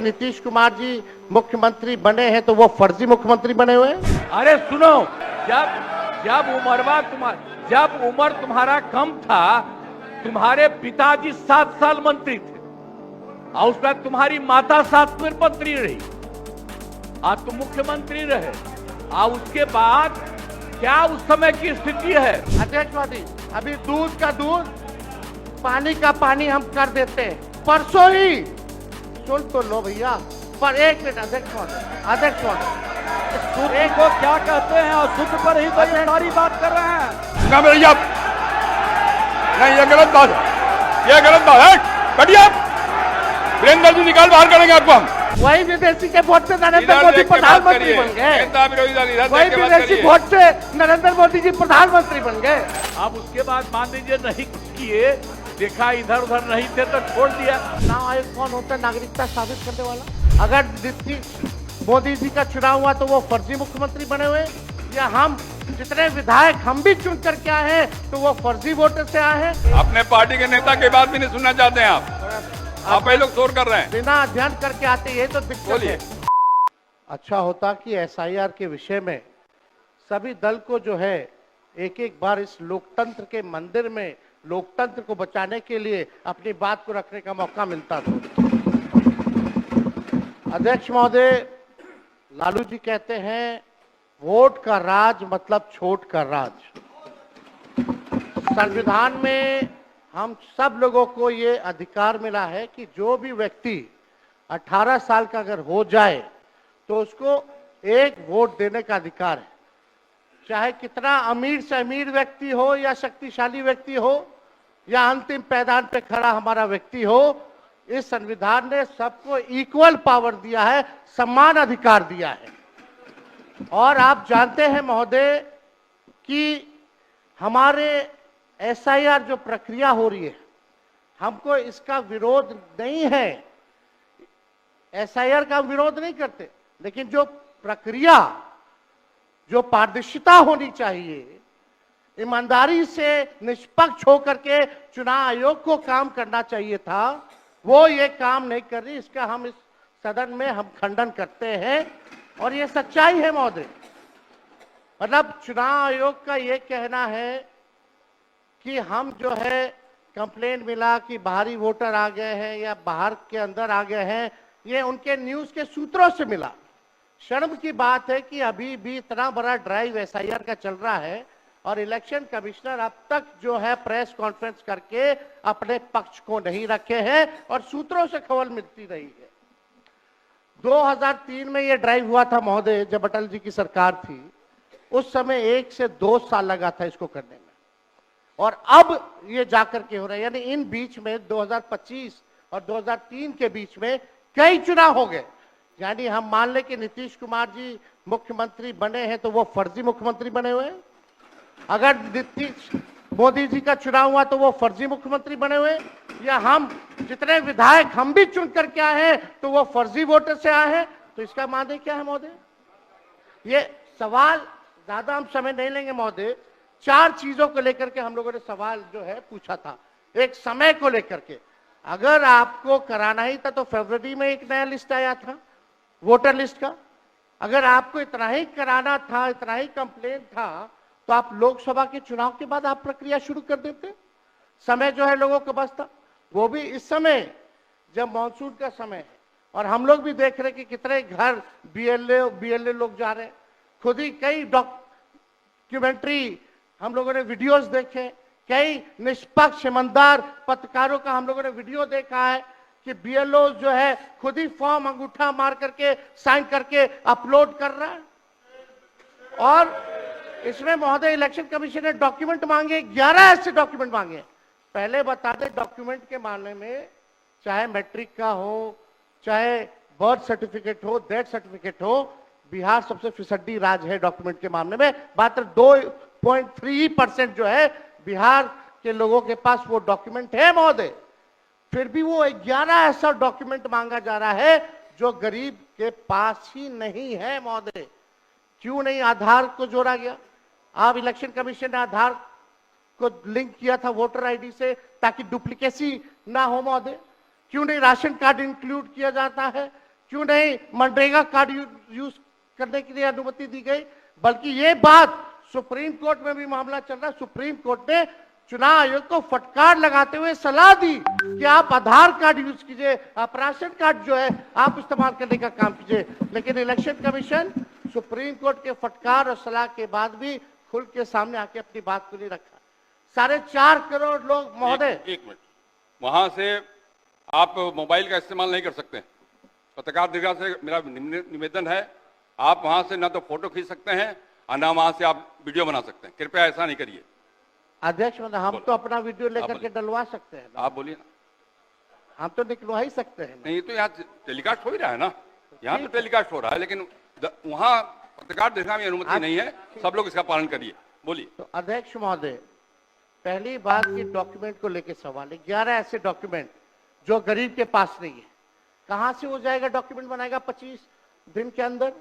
नीतीश कुमार जी मुख्यमंत्री बने हैं तो वो फर्जी मुख्यमंत्री बने हुए हैं। अरे सुनो, जब जब उम्र तुम्हारा कम था, तुम्हारे पिताजी 7 साल मंत्री थे और उसमें तुम्हारी माता 7 फिर मंत्री रही, आज तुम मुख्यमंत्री रहे। और उसके बाद क्या उस समय की स्थिति है? अध्यक्ष महोदय, अभी दूध का दूध, पानी का पानी हम कर देते हैं। परसों ही सुन तो लो भैया, पर एक मिनट अध्यक्ष महोदय, सूत्र को क्या कहते हैं और सूत्र पर ही तो ये सारी बात कर रहे हैं। ना भैया, नहीं ये गलत बात है, ये गलत बात है। कटिए आप, वीरेंद्र जी निकाल, बाहर करेंगे आपको हम। वही विदेशी के वोट से नरेंद्र मोदी प्रधानमंत्री बन गए। वही विदेशी वोट से नरेंद्र मोदी जी प्रधानमंत्री बन गए। अब उसके बाद मान लीजिए नहीं कुछ किए, देखा इधर उधर नहीं थे तो छोड़ दिया। चुनाव आयोग कौन होता है नागरिकता साबित करने वाला? अगर नीतीश मोदी जी का चुनाव हुआ तो वो फर्जी मुख्यमंत्री बने हुए, या हम जितने विधायक हम भी चुन करके आए हैं तो वो फर्जी वोटर से आए हैं। अपने पार्टी के नेता की बात भी नहीं सुनना चाहते हैं आप ही लोग शोर कर रहे हैं। बिना अध्ययन करके आते, ये तो दिक्कत है। अच्छा होता कि एसआईआर के विषय में सभी दल को जो है एक एक बार इस लोकतंत्र के मंदिर में लोकतंत्र को बचाने के लिए अपनी बात को रखने का मौका मिलता था। अध्यक्ष महोदय, लालू जी कहते हैं वोट का राज मतलब छोट का राज। संविधान में हम सब लोगों को ये अधिकार मिला है कि जो भी व्यक्ति 18 साल का अगर हो जाए तो उसको एक वोट देने का अधिकार है, चाहे कितना अमीर से अमीर व्यक्ति हो या शक्तिशाली व्यक्ति हो या अंतिम पैदान पे खड़ा हमारा व्यक्ति हो। इस संविधान ने सबको इक्वल पावर दिया है, समान अधिकार दिया है। और आप जानते हैं महोदय कि हमारे एसआईआर जो प्रक्रिया हो रही है, हमको इसका विरोध नहीं है, एसआईआर का विरोध नहीं करते, लेकिन जो प्रक्रिया, जो पारदर्शिता होनी चाहिए, ईमानदारी से निष्पक्ष होकर के चुनाव आयोग को काम करना चाहिए था, वो ये काम नहीं कर रही। इसका हम इस सदन में हम खंडन करते हैं और ये सच्चाई है महोदय। मतलब चुनाव आयोग का ये कहना है कि हम जो है कंप्लेंट मिला कि बाहरी वोटर आ गए हैं या बाहर के अंदर आ गए हैं, ये उनके न्यूज के सूत्रों से मिला। शर्म की बात है कि अभी भी इतना बड़ा ड्राइव एसआईआर का चल रहा है और इलेक्शन कमिश्नर अब तक जो है प्रेस कॉन्फ्रेंस करके अपने पक्ष को नहीं रखे हैं और सूत्रों से खबर मिलती रही है। 2003 में ये ड्राइव हुआ था महोदय, जब अटल जी की सरकार थी, उस समय 1 से 2 साल लगा था इसको करने में, और अब ये जाकर के हो रहा है। यानी इन बीच में 2025 और 2003 के बीच में कई चुनाव हो गए। यानी हम मान ले कि नीतीश कुमार जी मुख्यमंत्री बने हैं तो वो फर्जी मुख्यमंत्री बने हुए हैं। अगर नीतीश मोदी जी का चुनाव हुआ तो वो फर्जी मुख्यमंत्री बने हुए, या हम जितने विधायक हम भी चुन करके आए हैं तो वो फर्जी वोटर से आए हैं। तो इसका माने क्या है महोदय? ये सवाल ज्यादा हम समय नहीं लेंगे महोदय। 4 चीजों को लेकर के हम लोगों ने सवाल जो है पूछा था। एक समय को लेकर के, अगर आपको कराना ही था तो फरवरी में एक नया लिस्ट आया था वोटर लिस्ट का। अगर आपको इतना ही कराना था, इतना ही कंप्लेंट था, तो आप लोकसभा के चुनाव के बाद आप प्रक्रिया शुरू कर देते। समय जो है लोगों के पास था, वो भी इस समय जब मानसून का समय है और हम लोग भी देख रहे कि कितने घर बीएलए लोग जा रहे हैं। खुद ही कई डॉक्यूमेंट्री हम लोगों ने वीडियोस देखे, कई निष्पक्ष ईमानदार पत्रकारों का हम लोगों ने वीडियो देखा है कि बीएलओ जो है खुद ही फॉर्म अंगूठा मार करके साइन करके अपलोड कर रहा है। और इसमें महोदय इलेक्शन कमीशन ने डॉक्यूमेंट मांगे, 11 ऐसे डॉक्यूमेंट मांगे। पहले बता दें, डॉक्यूमेंट के मामले में चाहे मैट्रिक का हो, चाहे बर्थ सर्टिफिकेट हो, डेथ सर्टिफिकेट हो, बिहार सबसे फिसड्डी राज्य है डॉक्यूमेंट के मामले में। मात्र 2.3% जो है बिहार के लोगों के पास वो डॉक्यूमेंट है महोदय। फिर भी वो 11 ऐसा डॉक्यूमेंट मांगा जा रहा है जो गरीब के पास ही नहीं है महोदय। क्यों नहीं आधार को जोड़ा गया? आप इलेक्शन कमीशन ने आधार को लिंक किया था वोटर आईडी से ताकि डुप्लीकेसी ना हो महोदय। क्यों नहीं राशन कार्ड इंक्लूड किया जाता है? क्यों नहीं मनरेगा कार्ड यूज करने के लिए अनुमति दी गई? बल्कि ये बात सुप्रीम कोर्ट में भी मामला चल रहा है। सुप्रीम कोर्ट ने चुनाव आयोग को फटकार लगाते हुए सलाह दी कि आप आधार कार्ड यूज कीजिए, आप राशन कार्ड जो है आप इस्तेमाल करने का काम कीजिए। लेकिन इलेक्शन कमीशन सुप्रीम कोर्ट के फटकार और सलाह के बाद भी खुल के सामने आके अपनी बात को नहीं रखा। 4.5 करोड़ लोग महोदय, एक मिनट, वहां से आप मोबाइल का इस्तेमाल नहीं कर सकते। पत्रकार दीर्घा से मेरा निवेदन है, आप वहां से ना तो फोटो खींच सकते हैं और ना वहां से आप वीडियो बना सकते हैं। कृपया ऐसा नहीं करिए। अध्यक्ष महोदय, हम तो अपना वीडियो लेकर के डलवा सकते हैं ना। आप बोलिए ना। हम तो निकलवा ही सकते हैं ना। नहीं, तो यहाँ टेलीकास्ट हो ही रहा है ना, यहाँ तो टेलीकास्ट हो रहा है, लेकिन वहां पत्रकार दीर्घा में अनुमति नहीं है। सब लोग इसका पालन करिए। बोलिए। तो अध्यक्ष महोदय, पहली बात की डॉक्यूमेंट को लेकर सवाल है। 11 ऐसे डॉक्यूमेंट जो गरीब के पास नहीं है, कहां से हो जाएगा? डॉक्यूमेंट बनाएगा 25 दिन के अंदर?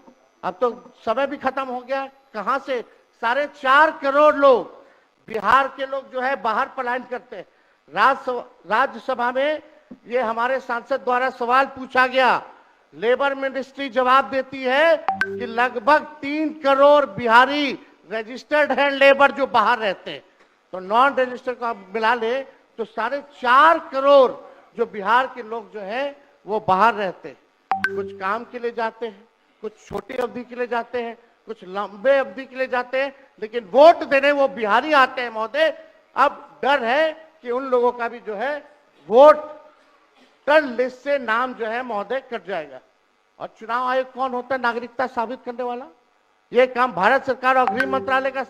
अब तो समय भी खत्म हो गया। कहां से? 4.5 करोड़ लोग, बिहार के लोग जो है बाहर पलायन करते हैं। राज्यसभा में ये हमारे सांसद द्वारा सवाल पूछा गया। लेबर मिनिस्ट्री जवाब देती है कि लगभग 3 करोड़ बिहारी रजिस्टर्ड है लेबर जो बाहर रहते हैं। तो नॉन रजिस्टर्ड को आप मिला ले तो 4.5 करोड़ जो बिहार के लोग जो है वो बाहर रहते हैं। कुछ काम के लिए जाते हैं, कुछ छोटी अवधि के लिए जाते हैं, कुछ लंबे अवधि के लिए जाते हैं, लेकिन वोट देने वो बिहारी आते हैं महोदय। अब डर है कि उन लोगों का भी जो है वोटर लिस्ट से नाम जो है महोदय कट जाएगा। और चुनाव आयोग कौन होता है नागरिकता साबित करने वाला? ये काम भारत सरकार और गृह मंत्रालय का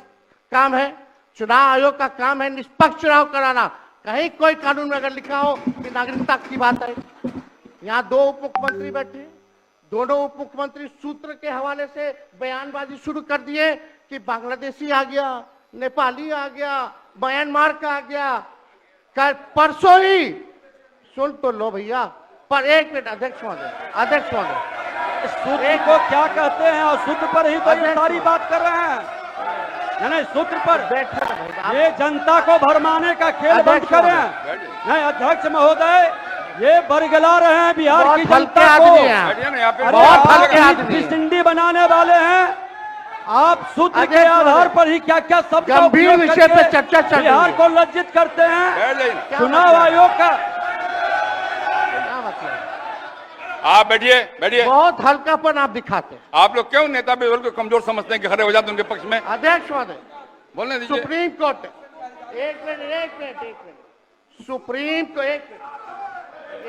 काम है। चुनाव आयोग का काम है निष्पक्ष चुनाव कराना। कहीं कोई कानून में अगर लिखा हो कि नागरिकता की बात है। यहाँ 2 उप मुख्यमंत्री बैठे, दोनों उप मुख्यमंत्री सूत्र के हवाले से बयानबाजी शुरू कर दिए कि बांग्लादेशी आ गया, नेपाली आ गया, म्यांमार का आ गया। कल परसों ही सुन तो लो भैया, पर एक मिनट अध्यक्ष महोदय, सूत्र को क्या कहते हैं और सूत्र पर ही तो ये सारी बात कर रहे हैं। नहीं, सूत्र पर बैठे ये जनता को भरमाने का खेल बंद करें। नहीं अध्यक्ष महोदय, ये बरगला रहे हैं बिहार की जनता को। बहुत हल्के आदमी सिंडी बनाने वाले हैं। आप सूत्र के आधार पर ही क्या क्या सब गंभीर विषय पे चर्चा चल रही है। बिहार को लज्जित करते हैं। चुनाव आयोग का आप बैठिए। बहुत हल्कापन आप दिखाते हैं। आप लोग क्यों नेता बिल्कुल को कमजोर समझते हैं कि खड़े हो जाते हैं उनके पक्ष में? अध्यक्ष महोदय, बोलने दीजिए। सुप्रीम कोर्ट, एक मिनट, सुप्रीम को एक मिनट,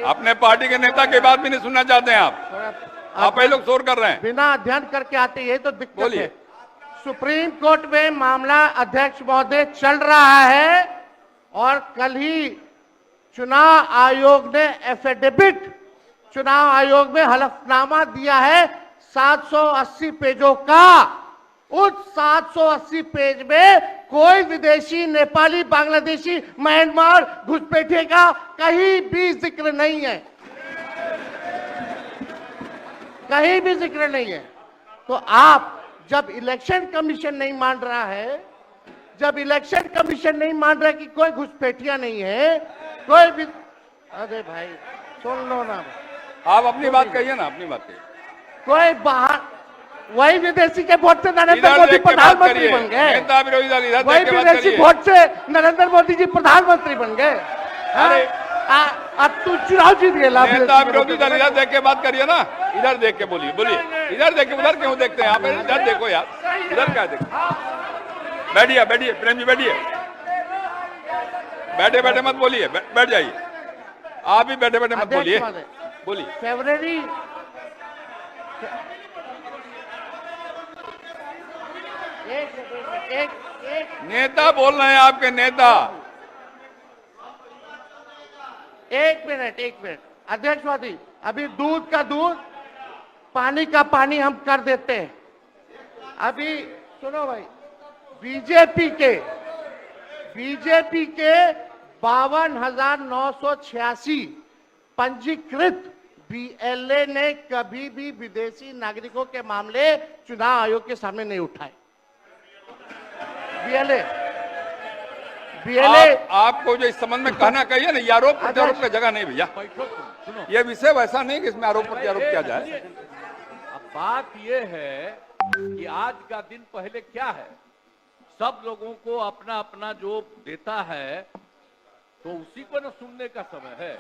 अपने पार्टी के नेता की बात भी नहीं सुनना चाहते हैं आप ही लोग शोर कर रहे हैं। बिना अध्ययन करके आते, ये तो दिक्कत बोलिए। है। सुप्रीम कोर्ट में मामला अध्यक्ष महोदय चल रहा है और कल ही चुनाव आयोग ने एफिडेविट, चुनाव आयोग में हलफनामा दिया है 780 पेजों का। उस 780 पेज में कोई विदेशी, नेपाली, बांग्लादेशी, म्यांमार, घुसपैठे का कहीं भी जिक्र नहीं है, कहीं भी जिक्र नहीं है। तो आप जब इलेक्शन कमीशन नहीं मान रहा है, जब इलेक्शन कमीशन नहीं मान रहा है कि कोई घुसपैठिया नहीं है, कोई भी, अरे भाई सुन लो ना, आप अपनी बात कहिए ना, अपनी बात कहिए। कोई बाहर, वही विदेशी के वोट से नरेंद्र मोदी प्रधानमंत्री बन गए। नेता विरोधी दल इधर वही देख के बात विदेशी करिए। वोट से नरेंद्र मोदी जी प्रधानमंत्री बन गए। अरे अब तू चुनाव जीत गया। नेता विरोधी दल इधर देख के बात करिए ना, इधर देख के बोलिए। इधर देख के, उधर क्यों देखते हैं आप? इधर देखो यार, इधर क्या देखो। बैठिए प्रेम जी, बैठिए। बैठे मत बोलिए, बैठ जाइए। आप भी बैठे मत बोलिए। फरवरी एक नेता बोल रहे हैं, आपके नेता। एक मिनट अध्यक्ष महोदय, अभी दूध का दूध, पानी का पानी हम कर देते हैं। अभी सुनो भाई, बीजेपी के 52,986 पंजीकृत बीएलए ने कभी भी विदेशी नागरिकों के मामले चुनाव आयोग के सामने नहीं उठाए। बीएलए आपको जो इस संबंध में कहना कहिए ना, ये आरोप प्रत्यारोप का जगह नहीं भैया। बैठो तुम, सुनो। ये विषय वैसा नहीं कि इसमें आरोप प्रत्यारोप किया जाए। अब बात ये है कि आज का दिन पहले क्या है, सब लोगों को अपना अपना जो देता है तो उसी को ना सुनने का समय है।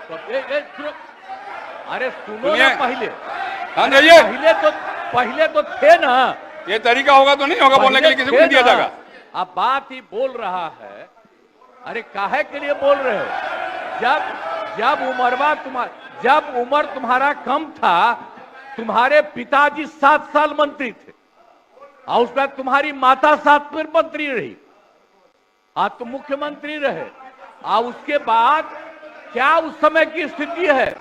तो सुनो, अरे सुनो ना पहले। हाँ जाइए। पहले तो थे ना। ये तरीका होगा तो नहीं होगा बोलने के लिए, किसी को नहीं दिया जाएगा। अब बात ही बोल रहा है। अरे काहे के लिए बोल रहे हो? जब उम्र तुम्हारा कम था, तुम्हारे पिताजी 7 साल मंत्री थे और उसके बाद तुम्हारी माता 7 फिर मंत्री रही, आज तुम मुख्यमंत्री रहे। और उसके बाद क्या उस समय की स्थिति है?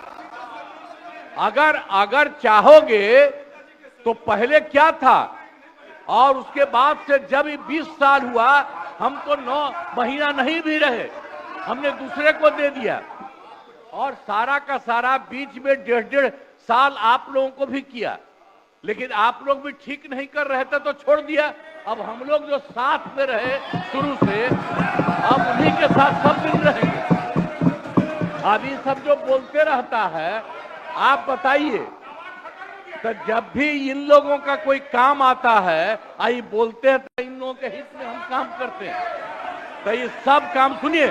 अगर चाहोगे तो पहले क्या था और उसके बाद से जब 20 साल हुआ, हम तो 9 महीना नहीं भी रहे, हमने दूसरे को दे दिया। और सारा का सारा बीच में 1.5 साल आप लोगों को भी किया, लेकिन आप लोग भी ठीक नहीं कर रहे थे तो छोड़ दिया। अब हम लोग जो साथ में रहे शुरू से, अब उन्हीं के साथ सब दिन रहेंगे। अभी सब जो बोलते रहता है, आप बताइए, तो जब भी इन लोगों का कोई काम आता है, आई बोलते हैं तो इन लोगों के हित में हम काम करते हैं। तो ये सब काम सुनिए,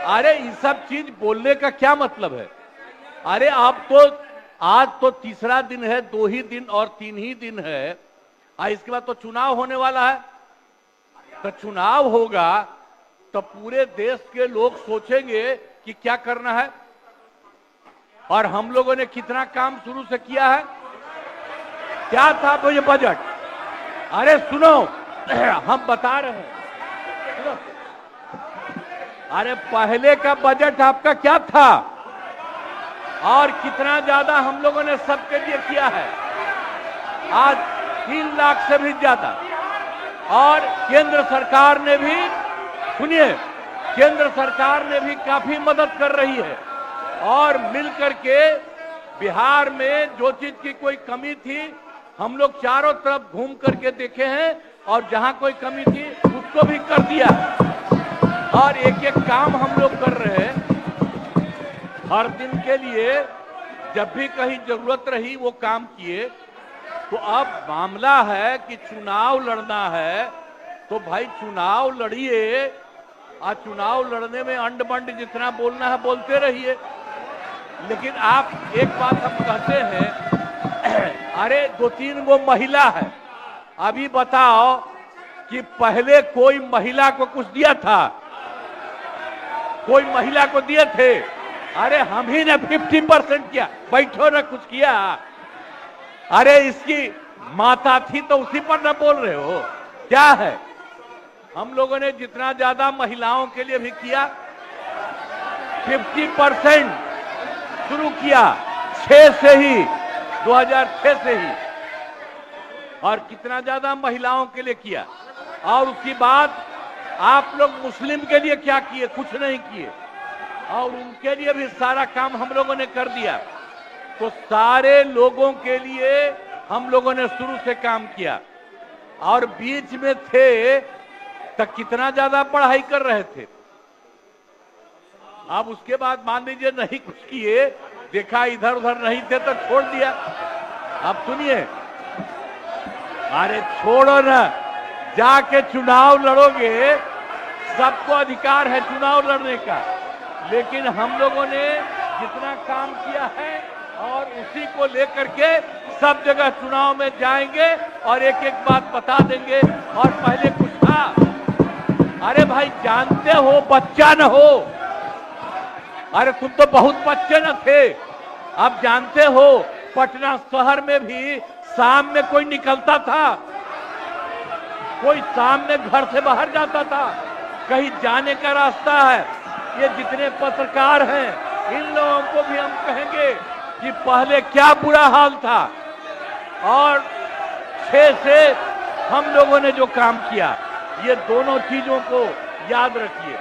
अरे ये सब चीज बोलने का क्या मतलब है? अरे अब तो आज तो तीसरा दिन है, 2 ही दिन और 3 ही दिन है, इसके बाद तो चुनाव होने वाला है। तो चुनाव होगा तो पूरे देश के लोग सोचेंगे कि क्या करना है, और हम लोगों ने कितना काम शुरू से किया है। क्या था वो ये बजट? अरे सुनो, हम बता रहे हैं, सुनो। अरे पहले का बजट आपका क्या था और कितना ज्यादा हम लोगों ने सबके लिए किया है? आज 3 लाख से भी ज्यादा। और केंद्र सरकार ने भी, सुनिए, केंद्र सरकार ने भी काफी मदद कर रही है। और मिलकर के बिहार में जो चीज की कोई कमी थी, हम लोग चारों तरफ घूम करके देखे हैं, और जहां कोई कमी थी उसको भी कर दिया। और एक एक काम हम लोग कर रहे हैं हर दिन के लिए। जब भी कहीं जरूरत रही वो काम किए। तो अब मामला है कि चुनाव लड़ना है, तो भाई चुनाव लड़िए, और चुनाव लड़ने में अंड बंड जितना बोलना है बोलते रहिए। लेकिन आप एक बात हम कहते हैं, अरे 2-3 वो महिला है, अभी बताओ कि पहले कोई महिला को कुछ दिया था? कोई महिला को दिए थे? अरे हम ही ने 50% किया। बैठो ना, कुछ किया? अरे इसकी माता थी तो उसी पर ना बोल रहे हो? क्या है? हम लोगों ने जितना ज्यादा महिलाओं के लिए भी किया, 50% शुरू किया 6 से ही, 2006 से ही। और कितना ज्यादा महिलाओं के लिए किया। और उसके बाद आप लोग मुस्लिम के लिए क्या किए? कुछ नहीं किए। और उनके लिए भी सारा काम हम लोगों ने कर दिया। तो सारे लोगों के लिए हम लोगों ने शुरू से काम किया। और बीच में थे तो कितना ज्यादा पढ़ाई कर रहे थे। अब उसके बाद मान लीजिए नहीं कुछ किए, देखा इधर उधर नहीं थे तो छोड़ दिया। अब सुनिए, अरे छोड़ो ना, जाके चुनाव लड़ोगे, सबको अधिकार है चुनाव लड़ने का। लेकिन हम लोगों ने जितना काम किया है और उसी को लेकर के सब जगह चुनाव में जाएंगे और एक एक बात बता देंगे। और पहले कुछ था, अरे भाई जानते हो, बच्चा न हो, अरे तुम तो बहुत बच्चे न थे। अब जानते हो पटना शहर में भी शाम में कोई निकलता था? कोई शाम में घर से बाहर जाता था? कहीं जाने का रास्ता है? ये जितने पत्रकार हैं, इन लोगों को भी हम कहेंगे कि पहले क्या बुरा हाल था। और 6 से हम लोगों ने जो काम किया, ये दोनों चीजों को याद रखिए।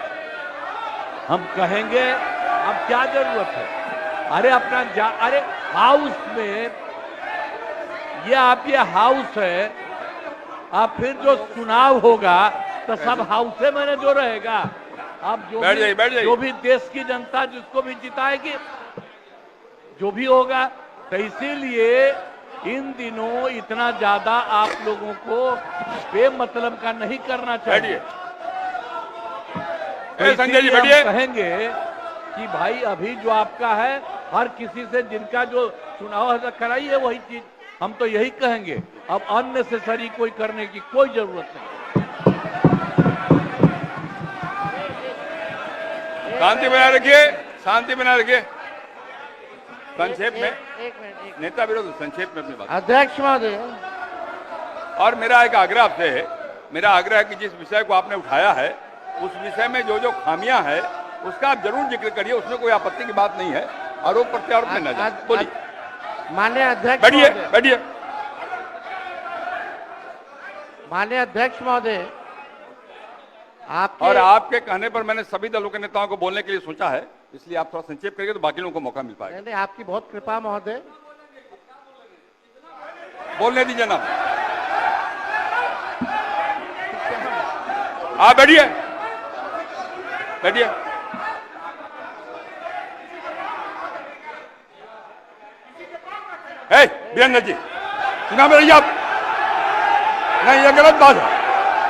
हम कहेंगे अब क्या जरूरत है? अरे अपना अरे हाउस में ये हाउस है। अब फिर जो चुनाव होगा तो सब हाउसे में जो रहेगा, अब बैठ जाइए। जो भी देश की जनता जिसको भी जिताएगी, जो भी होगा, तो इसीलिए इन दिनों इतना ज्यादा आप लोगों को बेमतलब का नहीं करना चाहिए। तो संजय जी इसीलिए हम बैठिए। कहेंगे कि भाई अभी जो आपका है, हर किसी से जिनका जो चुनाव कराइए वही चीज, हम तो यही कहेंगे। अब अननेसेसरी कोई करने की कोई जरूरत नहीं। शांति बनाए रखिए, शांति बनाए रखिए। संक्षेप में एक मिनट। नेता विरोध, संक्षेप में अपनी बात। अध्यक्ष महोदय, और मेरा एक आग्रह आपसे है, मेरा आग्रह है कि जिस विषय को आपने उठाया है उस विषय में जो जो खामियां है उसका आप जरूर जिक्र करिए, उसमें कोई आपत्ति की बात नहीं है। आरोप प्रत्यारोप में न जाए। बोलिए। माननीय अध्यक्ष बैठिए महोदय, बैठिए। माननीय अध्यक्ष महोदय, और आपके कहने पर मैंने सभी दलों के नेताओं को बोलने के लिए सोचा है, इसलिए आप थोड़ा संक्षेप करिए तो बाकी लोगों को मौका मिल पाएगा। नहीं, आपकी बहुत कृपा महोदय। बोलने दीजिए ना, आप बैठिए बैठिए। वीरेंद्र जी सुना मेरी आप? नहीं, ये गलत बात है,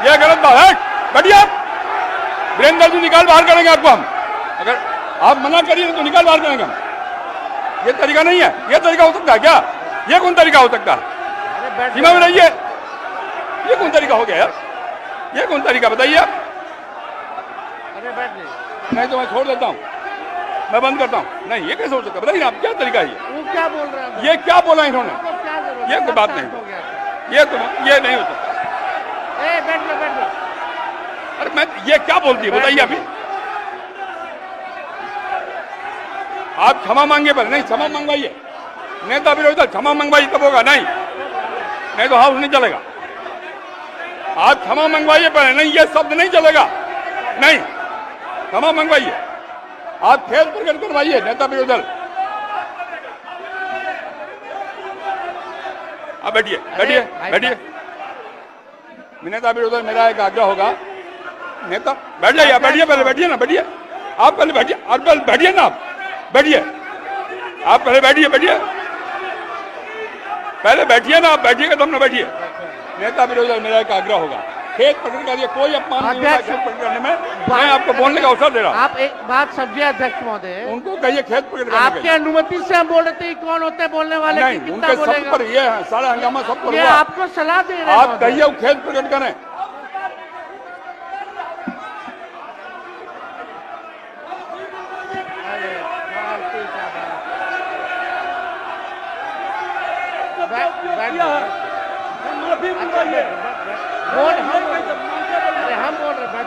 ये गलत बात है। बैठिए आप। वीरेंद्र जी निकाल बाहर करेंगे आपको हम, अगर आप मना करिए तो निकाल बाहर करेंगे हम। ये तरीका नहीं है, ये तरीका हो सकता है क्या? ये कौन तरीका हो सकता है? सीमा में रहिए। ये कौन तरीका हो गया यार? ये कौन तरीका बताइए आप? अरे बैठ जाइए। नहीं तो मैं छोड़ देता हूँ, मैं बंद करता हूँ। नहीं, ये कैसे हो सकता है? बताइए आप, क्या तरीका है ये? वो क्या बोल रहे हैं? ये क्या बोला इन्होंने? क्या जरूरत? ये कोई बात नहीं, ये नहीं हो सकता। बैठ लो। अरे मैं, ये क्या बोलती है बताइए अभी? आप क्षमा मांगे पर नहीं, क्षमा मंगवाइए। नेता विरोधी दल क्षमा मंगवाइए तब होगा, नहीं तो हाउस नहीं चलेगा। आप क्षमा मंगवाइए पर नहीं, ये शब्द नहीं चलेगा। नहीं, क्षमा मंगवाइए। आप खेद प्रकट करवाइए नेता विरोधी दल। आप बैठिए बैठिए। नेता विरोधी दल, मेरा एक आग्रह होगा, नेता बैठ जाइए, बैठिए, पहले बैठिए ना, बैठिए आप, पहले बैठिए, और पहले बैठिए ना आप, बैठिए आप, पहले बैठिए पहले बैठिए ना आप, बैठिएगा तब ना बैठिए। नेता विरोधी दल, मेरा एक आग्रह होगा, खेद प्रकट करिए, कोई अपमान नहीं होगा खेद प्रकट करने में। मैं आपको बोलने का अवसर दे रहा हूँ। आप एक बात समझिए अध्यक्ष महोदय, उनको कहिए खेद प्रकट करने आपके अनुमति से हम बोल रहे थे, कौन होते हैं बोलने वाले? नहीं, उनके सब पर ये है, सारा हंगामा सब पर ये हुआ। आपको सलाह दे रहे हैं। आप कहिए वो खेद प्रकट करें।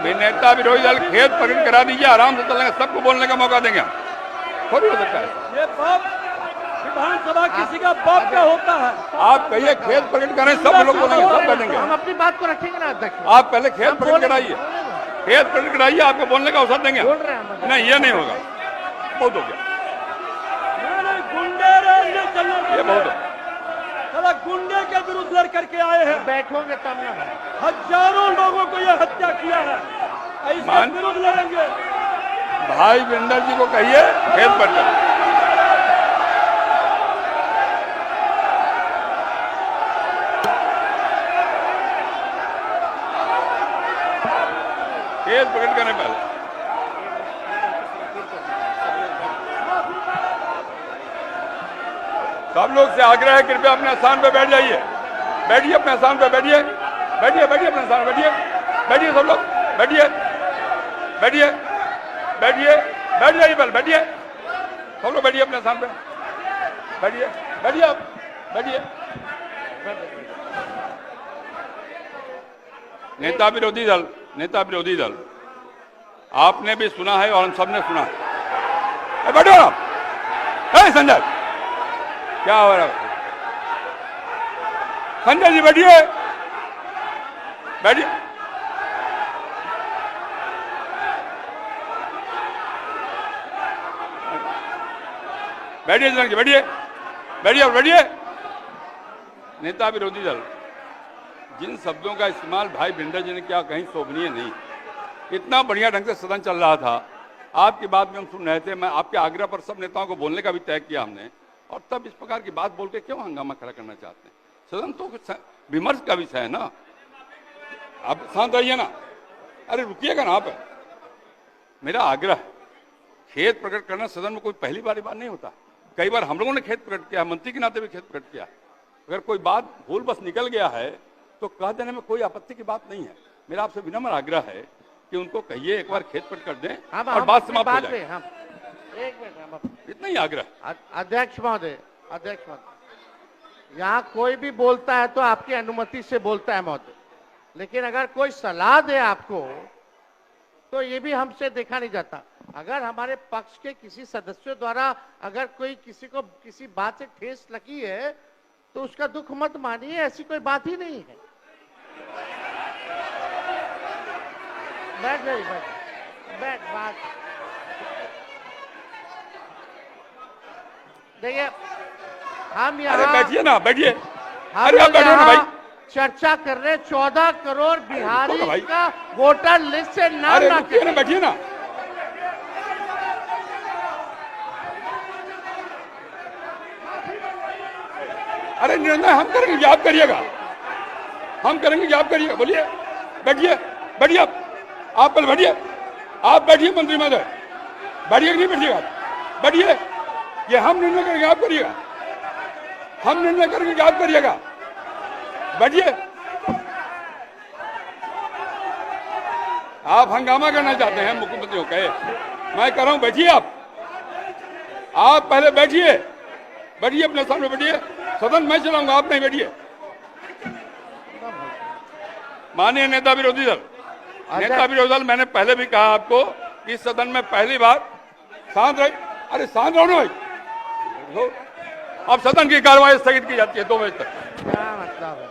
नेता विरोधी दल खेद प्रकट करा दीजिए, आराम से चलेंगे, सबको बोलने का मौका देंगे हम। थोड़ी हो सकता है ये बाप विधानसभा किसी का बाप का होता है। आप कहिए खेद प्रकट करें, सब लोग बोलेंगे, सब बैठेंगे। हम अपनी बात को रखेंगे ना अध्यक्ष। आप पहले खेद प्रकट कराइए, खेद प्रकट कराइए, आपको बोलने का अवसर देंगे। बोल रहे हैं नहीं, ये नहीं होगा, बहुत हो गया, गुंडे ये बहुत हो। साला गुंडे के विरुद्ध लड़ करके आए हैं। बैठोगे तब ना। हजारों लोगों को यह हत्या किया है, ऐसे विरुद्ध लड़ेंगे। भाई वीरेंद्र जी को कहिए खेद प्रकट। खेद प्रकट करने पहले सब लोग से आग्रह है, कृपया अपने स्थान पे बैठ जाइए, बैठिए अपने स्थान पे, बैठिए अपने स्थान पे, बैठिए सब लोग, बैठिए बैठ जाइए पहले, बैठिए सब लोग, बैठिए अपने स्थान पे, बैठिए आप, बैठिए। नेता विरोधी दल आपने भी सुना है और हम सब ने सुना है। बैठो आप। संजय क्या हो रहा है? संजय जी बैठिए बैठिए। बैठिए बैठिए। नेता विरोधी दल जिन शब्दों का इस्तेमाल भाई भिंडर जी ने किया कहीं शोभनीय नहीं। इतना बढ़िया ढंग से सदन चल रहा था, आपकी बात में हम सुन रहे थे, मैं आपके आग्रह पर सब नेताओं को बोलने का भी तय किया हमने, और तब इस प्रकार की बात बोल के क्यों हंगामा खड़ा करना चाहते हैं? सदन तो विमर्श का विषय है ना, आप शांत रहिए ना। अरे रुकिएगा ना आप। मेरा आग्रह है, खेद प्रकट करना सदन में कोई पहली बार नहीं होता। कई बार हम लोगों ने खेद प्रकट किया, मंत्री के नाते भी खेद प्रकट किया। अगर कोई बात भूल बस निकल गया है तो कह देने में कोई आपत्ति की बात नहीं है। मेरा आपसे विनम्र आग्रह है कि उनको कहिए एक बार खेद प्रकट कर दें और बात समाप्त हो जाए। एक मिनट, इतना ही आग्रह। अध्यक्ष महोदय, अध्यक्ष महोदय, यहाँ कोई भी बोलता है तो आपकी अनुमति से बोलता है महोदय, लेकिन अगर कोई सलाह दे आपको तो ये भी हमसे देखा नहीं जाता। अगर हमारे पक्ष के किसी सदस्यों द्वारा अगर कोई किसी को किसी बात से ठेस लगी है तो उसका दुख मत मानिए, ऐसी कोई बात ही नहीं है। बैठ जाइए, बैठ बात देखिए, हम यहाँ, अरे बैठिए ना, बैठिए। अरे आप बैठो ना भाई, चर्चा कर रहे 14 करोड़ बिहारी का वोटर लिस्ट से नाम ना करें। बैठिए ना। अरे निर्णय हम करेंगे, आप करिएगा, हम करेंगे, आप करिएगा। बोलिए, बैठिए, बैठिए आप पहले बैठिए, आप बैठिए मंत्री महोदय, बैठिए कि नहीं बैठिएगा? बैठिए, ये हम निर्णय करेंगे, आप करिएगा, हम निर्णय करेंगे, आप करिएगा। बैठिए। आप हंगामा करना चाहते हैं मुख्यमंत्री को कहे, मैं कह रहा हूं बैठिए आप पहले बैठिए, बैठिए अपने सामने बैठिए। सदन मैं चलाऊंगा, आप नहीं, बैठिए। माननीय नेता विरोधी दल, मैंने पहले भी कहा आपको इस सदन में पहली बार शांत रहे। अरे शांत रहो ना भाई। अब सदन की कार्रवाई स्थगित की जाती है 2 बजे तक। क्या मतलब है?